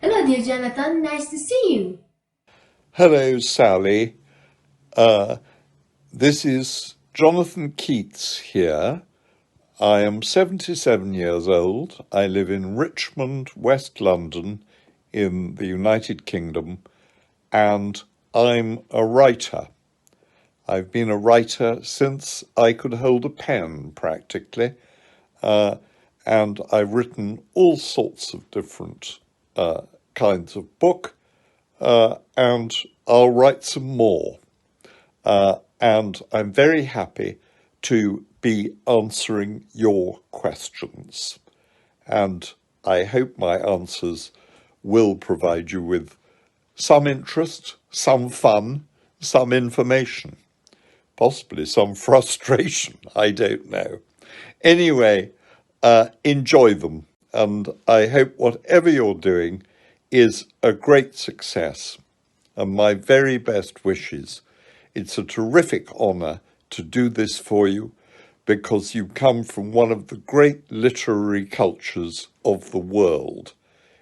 Hello, dear Jonathan. Nice to see you. Hello, Sally. Uh, this is Jonathan Keates here. I am 77 years old. I live in Richmond, West London, in the United Kingdom, and I'm a writer. I've been a writer since I could hold a pen, practically, uh, and I've written all sorts of different kinds of book, and I'll write some more. And I'm very happy to be answering your questions. And I hope my answers will provide you with some interest, some fun, some information, possibly some frustration. I don't know. Anyway, enjoy them. And I hope whatever you're doing is a great success. And my very best wishes. It's a terrific honour to do this for you because you come from one of the great literary cultures of the world.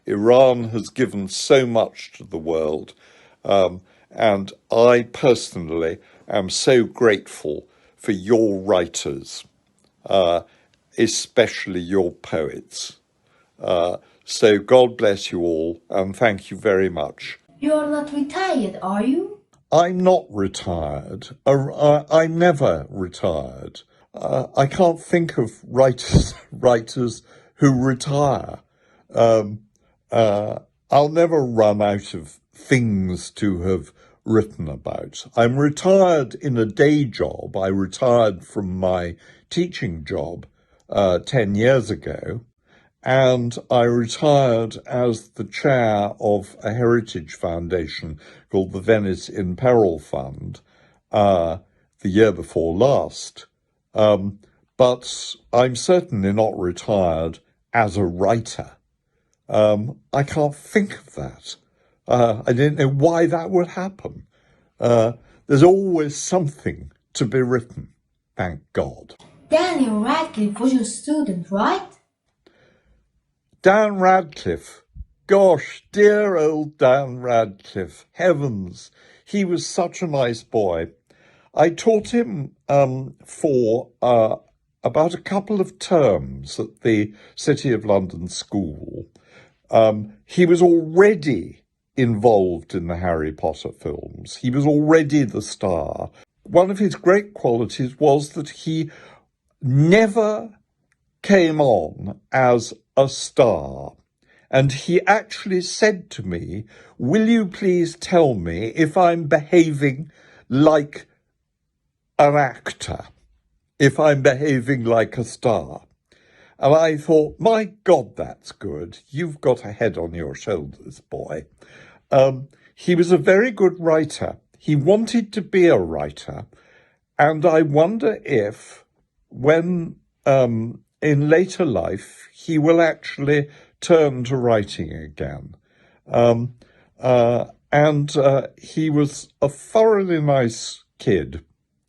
Iran has given so much to the world, and I personally am so grateful for your writers, especially your poets. So God bless you all, and thank you very much. You are not retired, are you? I'm not retired. I never retired. I can't think of writers who retire. I'll never run out of things to have written about. I'm retired in a day job. I retired from my teaching job 10 years ago. And I retired as the chair of a heritage foundation called the Venice in Peril Fund the year before last. But I'm certainly not retired as a writer. I can't think of that. I don't know why that would happen. There's always something to be written, thank God. Daniel Radcliffe was your student, right? Dan Radcliffe. Gosh, dear old Dan Radcliffe. Heavens, he was such a nice boy. I taught him for about a couple of terms at the City of London School. He was already involved in the Harry Potter films. He was already the star. One of his great qualities was that he never came on as a star. And he actually said to me, will you please tell me if I'm behaving like an actor, if I'm behaving like a star? And I thought, my God, that's good. You've got a head on your shoulders, boy. He was a very good writer. He wanted to be a writer. And I wonder if when in later life, he will actually turn to writing again. And he was a thoroughly nice kid.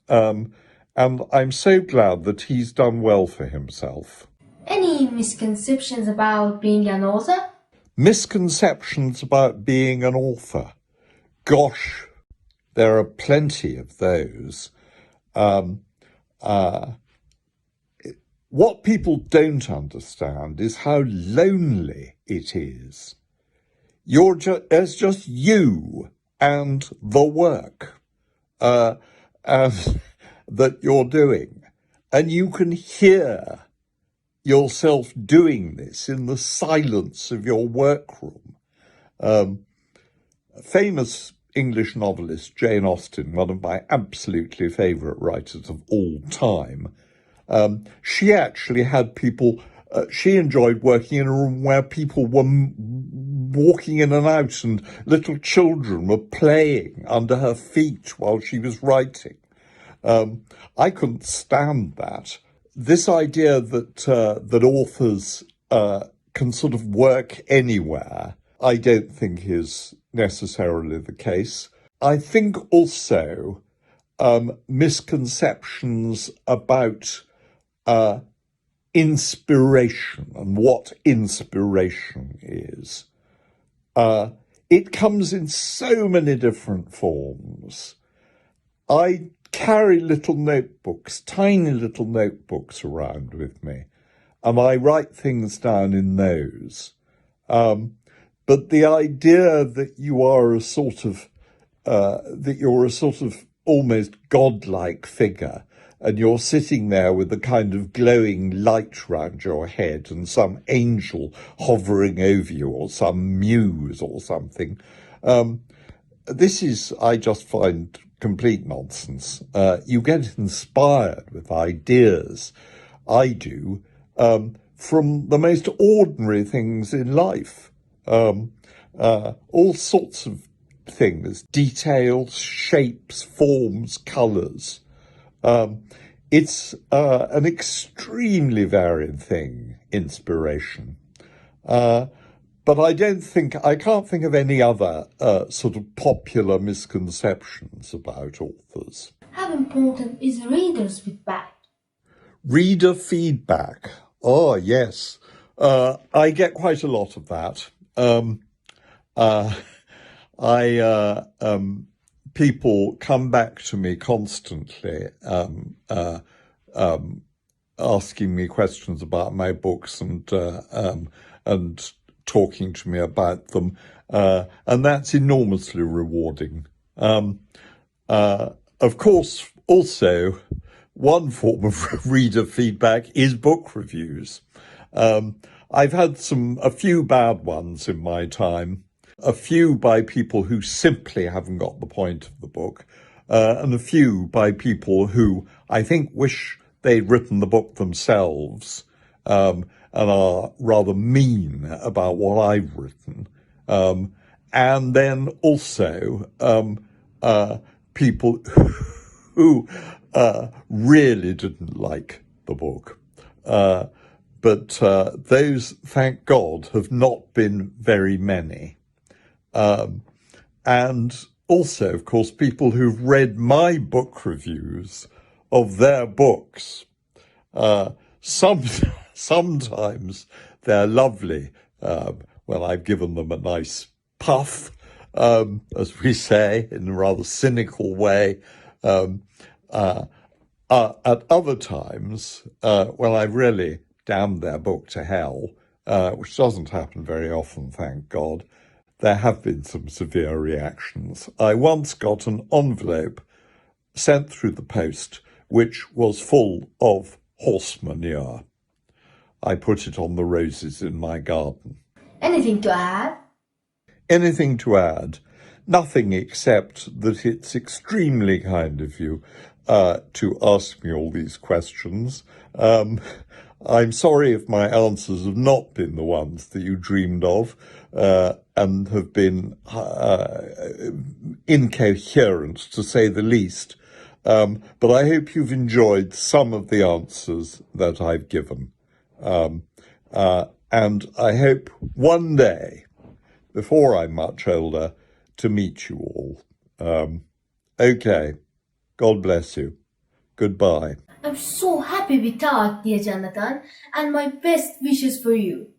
And I'm so glad that he's done well for himself. Any misconceptions about being an author? Misconceptions about being an author. Gosh, there are plenty of those. What people don't understand is how lonely it is. There's just you and the work and that you're doing. And you can hear yourself doing this in the silence of your workroom. Famous English novelist Jane Austen, one of my absolutely favourite writers of all time, she actually had people, she enjoyed working in a room where people were walking in and out and little children were playing under her feet while she was writing. I couldn't stand that. This idea that authors can sort of work anywhere, I don't think is necessarily the case. I think also misconceptions about inspiration and what inspiration is. It comes in so many different forms. I carry little notebooks, tiny little notebooks around with me, and I write things down in those. But the idea that you're a sort of almost godlike figure, and you're sitting there with a kind of glowing light round your head and some angel hovering over you or some muse or something. I just find complete nonsense. You get inspired with ideas, I do, from the most ordinary things in life. All sorts of things, details, shapes, forms, colours. It's an extremely varied thing, inspiration. But I can't think of any other sort of popular misconceptions about authors. How important is readers' feedback? Reader feedback. Oh, yes. I get quite a lot of that. People come back to me constantly, asking me questions about my books and talking to me about them, and that's enormously rewarding. Of course, also, one form of reader feedback is book reviews. I've had a few bad ones in my time, a few by people who simply haven't got the point of the book, and a few by people who I think wish they'd written the book themselves, and are rather mean about what I've written. And then also people who really didn't like the book. But those, thank God, have not been very many. And also, of course, people who've read my book reviews of their books. Sometimes they're lovely when I've given them a nice puff, as we say, in a rather cynical way. At other times, when I've really damned their book to hell, which doesn't happen very often, thank God, there have been some severe reactions. I once got an envelope sent through the post which was full of horse manure. I put it on the roses in my garden. Anything to add? Anything to add? Nothing except that it's extremely kind of you to ask me all these questions. I'm sorry if my answers have not been the ones that you dreamed of and have been incoherent, to say the least. But I hope you've enjoyed some of the answers that I've given. And I hope one day, before I'm much older, to meet you all. Okay. God bless you. Goodbye. I'm so happy we talked, dear Jonathan, and my best wishes for you.